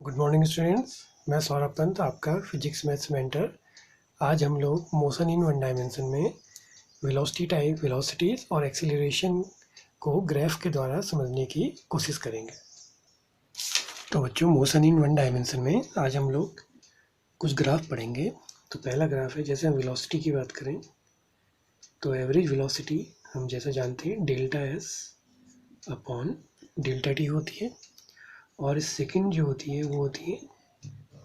Good morning students. मैं सौरभ पंत, आपका physics maths mentor. आज हम लोग मोशन इन वन डायमेंशन में वेलोसिटी टाइप, वेलोसिटीज़ और एक्सीलरेशन को ग्राफ के द्वारा समझने की कोशिश करेंगे। तो बच्चों, मोशन इन वन डायमेंशन में आज हम लोग कुछ ग्राफ पढ़ेंगे। तो पहला ग्राफ है, जैसे हम वेलोसिटी की बात करें तो एवरेज वेलोसिटी हम जैसा जानते हैं delta S upon delta T होती है, और सेकंड जो होती है वो होती है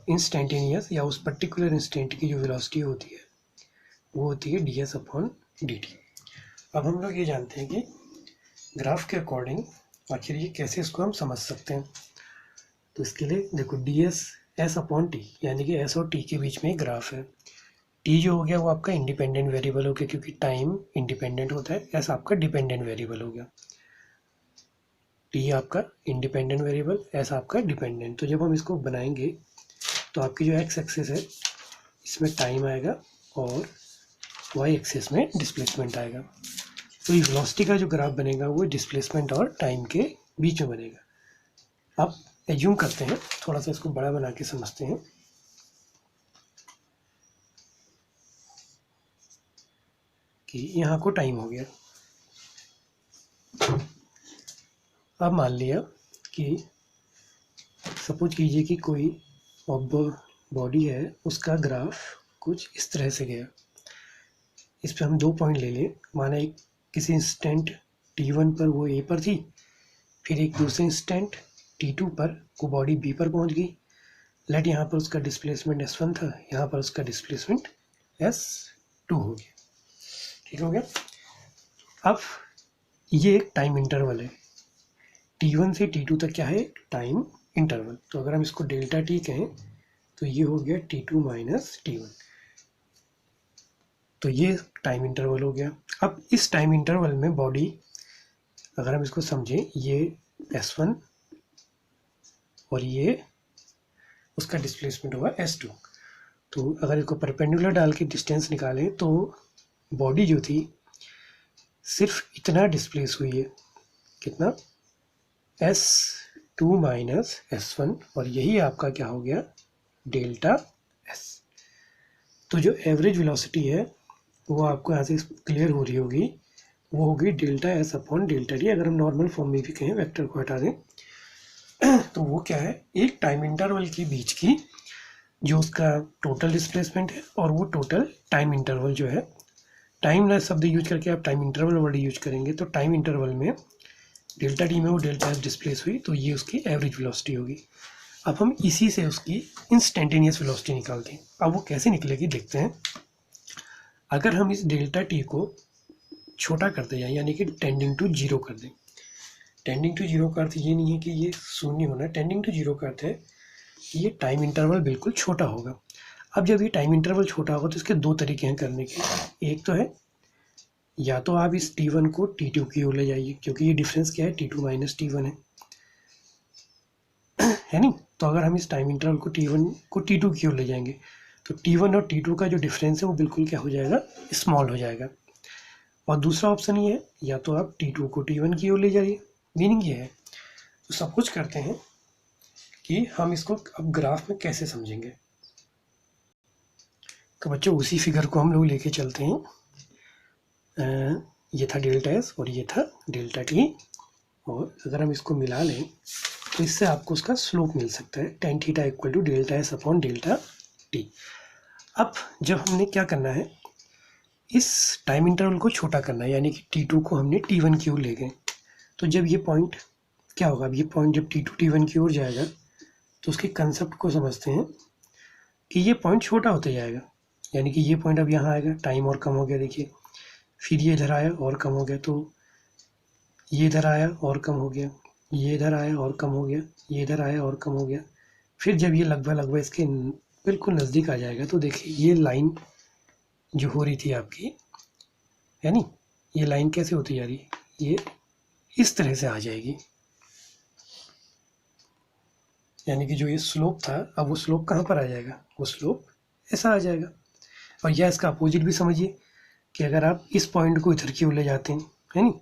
इंस्टेंटेनियस या उस पर्टिकुलर इंस्टेंट की जो वेलोसिटी होती है वो होती है D S upon D T. अब हम लोग ये जानते हैं कि ग्राफ के अकॉर्डिंग आखिर ये कैसे इसको हम समझ सकते हैं। तो इसके लिए देखो, D S S upon T यानी कि एस और टी के बीच में एक ग्राफ है। टी जो हो गया वो आपका इंडिपेंडेंट वेरिएबल हो गया, क्योंकि टाइम इंडिपेंडेंट होता है। एस आपका डिपेंडेंट वेरिएबल हो गया। टी आपका इंडिपेंडेंट वेरिएबल, एस आपका डिपेंडेंट। तो जब हम इसको बनाएंगे तो आपकी जो एक्स एक्सिस है इसमें टाइम आएगा और वाई एक्सिस में डिस्प्लेसमेंट आएगा। तो ये वेलोसिटी का जो ग्राफ बनेगा वो डिस्प्लेसमेंट और टाइम के बीच में बनेगा। अब एज्यूम करते हैं, थोड़ा सा इसको बड़ा बना के समझते हैं कि यहाँ को टाइम हो गया। अब मान लिया कि सपोज कीजिए कि कोई बॉडी है, उसका ग्राफ कुछ इस तरह से गया। इस पर हम 2 पॉइंट ले लें। माना एक किसी इंस्टेंट t1 पर वो a पर थी, फिर एक दूसरे इंस्टेंट t2 पर वो बॉडी b पर पहुंच गई। लेट यहाँ पर उसका डिस्प्लेसमेंट s1 था, यहाँ पर उसका डिस्प्लेसमेंट s2 हो गया। ठीक हो गया। अब ये एक टाइम इंटरवल है, t1 से t2 तक क्या है, टाइम इंटरवल। तो अगर हम इसको डेल्टा टी कहें तो ये हो गया t2 माइनस t1। तो ये टाइम इंटरवल हो गया। अब इस टाइम इंटरवल में बॉडी, अगर हम इसको समझें, ये s1 और ये उसका डिस्प्लेसमेंट होगा s2। तो अगर इसको परपेंडिकुलर डाल के डिस्टेंस निकालें तो बॉडी जो थी सिर्फ इतना डिस्प्लेस हुई है, कितना, s2 माइनस s1, और यही आपका क्या हो गया, डेल्टा s। तो जो एवरेज वेलोसिटी है वो आपको यहाँ से क्लियर हो रही होगी, वो होगी delta S upon delta T. अगर हम नॉर्मल फॉर्म में भी कहें, वेक्टर को हटा दें तो वो क्या है, एक टाइम इंटरवल के बीच की जो उसका टोटल डिस्प्लेसमेंट है और वो टोटल टाइम इंटरवल जो है, टाइम ना शब्द यूज करके आप टाइम इंटरवल वर्ड यूज करेंगे तो टाइम इंटरवल में डेल्टा टी में वो डेल्टा एस डिस्प्लेस हुई, तो ये उसकी एवरेज वेलोसिटी होगी। अब हम इसी से उसकी इंस्टेंटेनियस वेलोसिटी निकालते हैं। अब वो कैसे निकलेगी देखते हैं। अगर हम इस डेल्टा टी को छोटा करते जाएं, यानी कि टेंडिंग टू जीरो कर दें। टेंडिंग टू जीरो का अर्थ ये नहीं है कि ये शून्य होना, टेंडिंग टू जीरो का अर्थ है कि ये टाइम इंटरवल बिल्कुल छोटा होगा। अब जब ये टाइम इंटरवल छोटा होगा तो इसके 2 तरीके हैं करने के। एक तो है, या तो आप इस t1 को t2 की ओर ले जाइए, क्योंकि ये डिफरेंस क्या है, t2 माइनस t1 है नहीं। तो अगर हम इस टाइम इंटरवल को t1 को t2 की ओर ले जाएंगे तो t1 और t2 का जो डिफरेंस है वो बिल्कुल क्या हो जाएगा, स्मॉल हो जाएगा। और दूसरा ऑप्शन ये है, या तो आप t2 को t1 की ओर ले जाइए। मीनिंग ये है, तो सब कुछ करते हैं कि हम इसको अब ग्राफ में कैसे समझेंगे। तो बच्चों, उसी फिगर को हम लोग लेके चलते हैं। ये था डेल्टा एस और ये था डेल्टा टी, और अगर हम इसको मिला लें तो इससे आपको उसका स्लोप मिल सकता है, tan theta equal to delta S upon delta T. अब जब हमने क्या करना है, इस टाइम इंटरवल को छोटा करना है, यानी कि t2 को हमने t1 की ओर ले गए। तो जब ये पॉइंट क्या होगा, अब ये पॉइंट जब t2 t1 की ओर जाएगा तो उसके कंसेप्ट को समझते हैं कि ये पॉइंट छोटा होते जाएगा। यानी कि ये पॉइंट अब यहाँ आएगा, टाइम और कम हो गया, देखिए, फिर ये इधर आया और कम हो गया, तो ये इधर आया और कम हो गया, ये इधर आया और कम हो गया, ये इधर आया और कम हो गया। फिर जब ये लगभग इसके बिल्कुल नज़दीक आ जाएगा तो देखिए ये लाइन जो हो रही थी आपकी, यानी ये लाइन कैसे होती जा रही है, ये इस तरह से आ जाएगी। यानी कि जो ये स्लोप था, अब वो स्लोप कहाँ पर आ जाएगा, वो स्लोप ऐसा आ जाएगा। और या इसका अपोजिट भी समझिए कि अगर आप इस पॉइंट को इधर की ओर ले जाते हैं, है नहीं,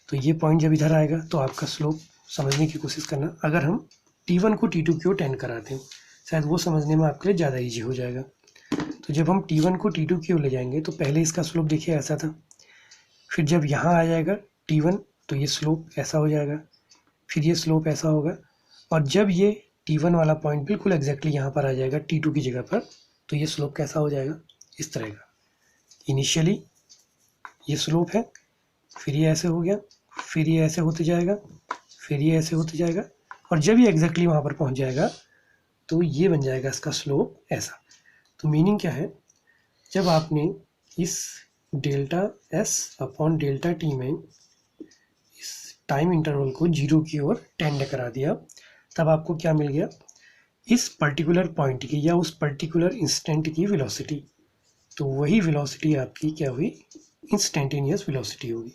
तो ये पॉइंट जब इधर आएगा तो आपका स्लोप समझने की कोशिश करना। अगर हम T1 को T2 की ओर टेंड कराते हैं, शायद वो समझने में आपके लिए ज़्यादा ईजी हो जाएगा। तो जब हम T1 को T2 की ओर ले जाएंगे तो पहले इसका स्लोप देखिए ऐसा था, फिर जब यहाँ आ जाएगा T1 तो ये स्लोप ऐसा हो जाएगा, फिर ये स्लोप ऐसा होगा, और जब ये T1 वाला पॉइंट बिल्कुल एग्जैक्टली यहाँ पर आ जाएगा T2 की जगह पर, तो ये स्लोप कैसा हो जाएगा, इस तरह का। इनिशियली ये स्लोप है, फिर ये ऐसे हो गया, फिर ये ऐसे होते जाएगा, फिर ये ऐसे होते जाएगा, और जब ये एग्जैक्टली वहाँ पर पहुँच जाएगा तो ये बन जाएगा इसका स्लोप ऐसा। तो मीनिंग क्या है, जब आपने इस delta S upon delta T में इस टाइम इंटरवल को 0 की ओर टेंड करा दिया, तब आपको क्या मिल गया, इस पर्टिकुलर पॉइंट की या उस पर्टिकुलर इंस्टेंट की वेलोसिटी। तो वही वेलोसिटी आपकी क्या हुई, इंस्टेंटेनियस वेलोसिटी होगी,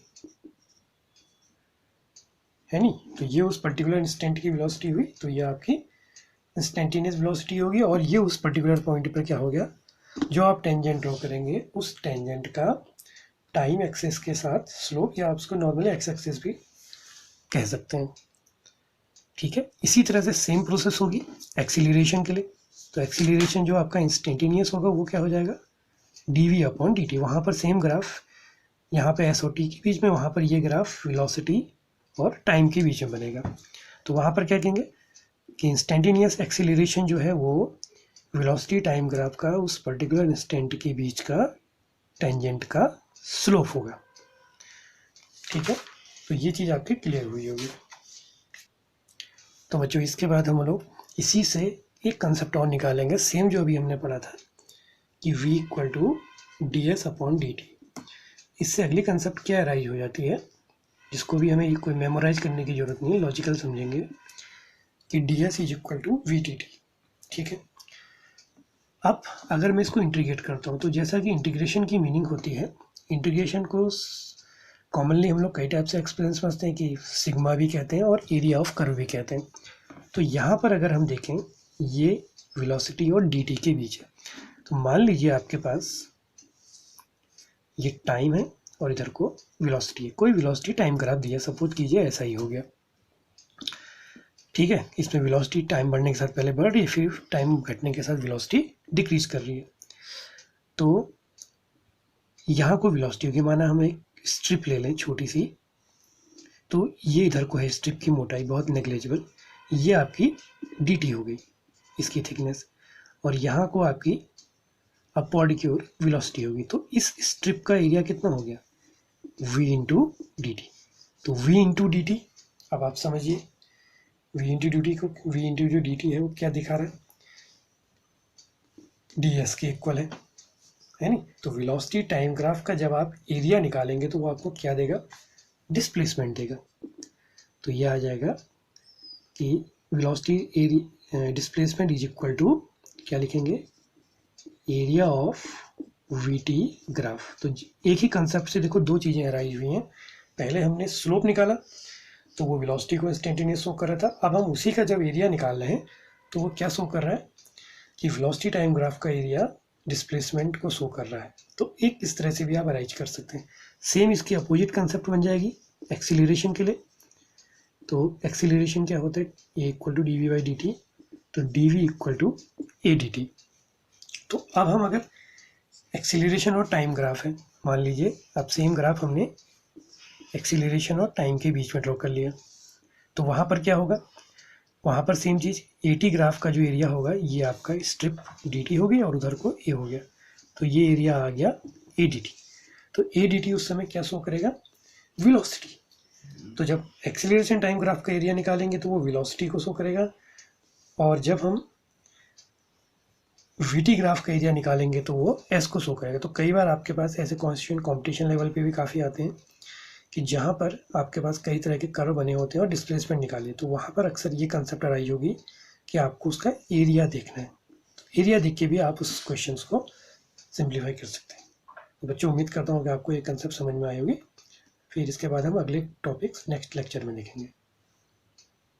है नी। तो ये उस पर्टिकुलर इंस्टेंट की वेलोसिटी हुई, तो ये आपकी इंस्टेंटेनियस वेलोसिटी होगी। और ये उस पर्टिकुलर पॉइंट पर क्या हो गया, जो आप टेंजेंट ड्रॉ करेंगे उस टेंजेंट का टाइम एक्सेस के साथ स्लोप, या आप उसको नॉर्मली एक्स एक्सेस भी कह सकते हैं, ठीक है। इसी तरह से सेम प्रोसेस होगी एक्सीलरेशन के लिए। तो एक्सीलरेशन जो आपका इंस्टेंटेनियस होगा वो क्या हो जाएगा, dv अपॉन dt। वहाँ पर सेम ग्राफ, यहाँ पे s और t के बीच में, वहाँ पर ये ग्राफ वेलोसिटी और टाइम के बीच में बनेगा। तो वहाँ पर क्या कहेंगे कि इंस्टेंटेनियस एक्सीलरेशन जो है वो वेलोसिटी टाइम ग्राफ का उस पर्टिकुलर इंस्टेंट के बीच का टेंजेंट का स्लोप होगा, ठीक है। तो ये चीज़ आपकी क्लियर हुई होगी। तो बच्चों इसके बाद हम लोग इसी से एक कंसेप्ट और निकालेंगे, सेम जो अभी हमने पढ़ा था कि v equal to D S upon D T. इससे अगली कंसेप्ट क्या अराइज हो जाती है, जिसको भी हमें कोई मेमोराइज करने की ज़रूरत नहीं है, लॉजिकल समझेंगे, कि D S is equal to V T T, ठीक है। अब अगर मैं इसको इंटीग्रेट करता हूँ, तो जैसा कि इंटीग्रेशन की मीनिंग होती है, इंटीग्रेशन को कॉमनली हम लोग कई टाइप से एक्सप्लेन समझते हैं, कि सिग्मा भी कहते हैं और एरिया ऑफ कर्व भी कहते हैं। तो यहाँ पर अगर हम देखें, ये वेलोसिटी और डी टी के बीच है। तो मान लीजिए आपके पास ये टाइम है और इधर को वेलोसिटी है, कोई वेलोसिटी टाइम ग्राफ दिया, सपोज कीजिए ऐसा ही हो गया, ठीक है। इसमें वेलोसिटी टाइम बढ़ने के साथ पहले बढ़ रही है, फिर टाइम घटने के साथ वेलोसिटी डिक्रीज कर रही है। तो यहाँ को वेलोसिटी होगी, माना हम एक स्ट्रिप ले लें छोटी सी, तो ये इधर को है स्ट्रिप की मोटाई बहुत नेग्लेजिबल, ये आपकी डी टी हो गई, इसकी थिकनेस, और यहाँ को आपकी अपवर्ड की ओर वेलोसिटी होगी। तो इस स्ट्रिप का एरिया कितना हो गया, v इंटू डी टी। तो v इंटू डी टी, अब आप समझिए v इंटू डी टी को, v इंटू जो डी टी है वो क्या दिखा रहा है, डी एस के इक्वल है नी। तो वेलोसिटी टाइम ग्राफ का जब आप एरिया निकालेंगे तो वो आपको क्या देगा, डिस्प्लेसमेंट देगा। तो ये आ जाएगा कि velocity area displacement is equal to, क्या लिखेंगे, area of V T graph. तो एक ही कंसेप्ट से देखो दो चीज़ें अराइज हुई हैं। पहले हमने स्लोप निकाला तो वो वेलोसिटी को इंस्टेंटेनियस शो कर रहा था, अब हम उसी का जब एरिया निकाल रहे हैं तो वो क्या शो कर रहा है कि वेलोसिटी टाइम ग्राफ का एरिया डिस्प्लेसमेंट को शो कर रहा है। तो एक इस तरह से भी आप अराइज कर सकते हैं। सेम इसकी अपोजिट कंसेप्ट बन जाएगी एक्सीलरेशन के लिए। तो एक्सीलरेशन क्या होता है, a equal to d v by d t, तो d v equal to a d t. तो अब हम अगर एक्सीलरेशन और टाइम ग्राफ है, मान लीजिए अब सेम ग्राफ हमने एक्सीलरेशन और टाइम के बीच में ड्रॉ कर लिया, तो वहाँ पर क्या होगा, वहाँ पर same cheese A T graph का जो एरिया होगा ये आपका स्ट्रिप डी टी हो गया और उधर को ए हो गया, तो ये एरिया आ गया ए डी टी। तो ए डी टी उस समय क्या शो करेगा, वेलोसिटी। तो जब एक्सीलरेशन टाइम ग्राफ का एरिया निकालेंगे तो वो वेलोसिटी को शो करेगा, और जब हम वी टी ग्राफ का एरिया निकालेंगे तो वो एस को शो करेगा। तो कई बार आपके पास ऐसे कॉम्पिटिशन लेवल पे भी काफ़ी आते हैं कि जहाँ पर आपके पास कई तरह के कर्व बने होते हैं और डिस्प्लेसमेंट निकालिए, तो वहाँ पर अक्सर ये कंसेप्ट अराइज होगी कि आपको उसका एरिया देखना है। तो एरिया देख के भी आप उस क्वेश्चन को सिंप्लीफाई कर सकते हैं। तो बच्चों उम्मीद करता हूँ कि आपको ये कंसेप्ट समझ में आई होगी। फिर इसके बाद हम अगले टॉपिक्स नेक्स्ट लेक्चर में देखेंगे।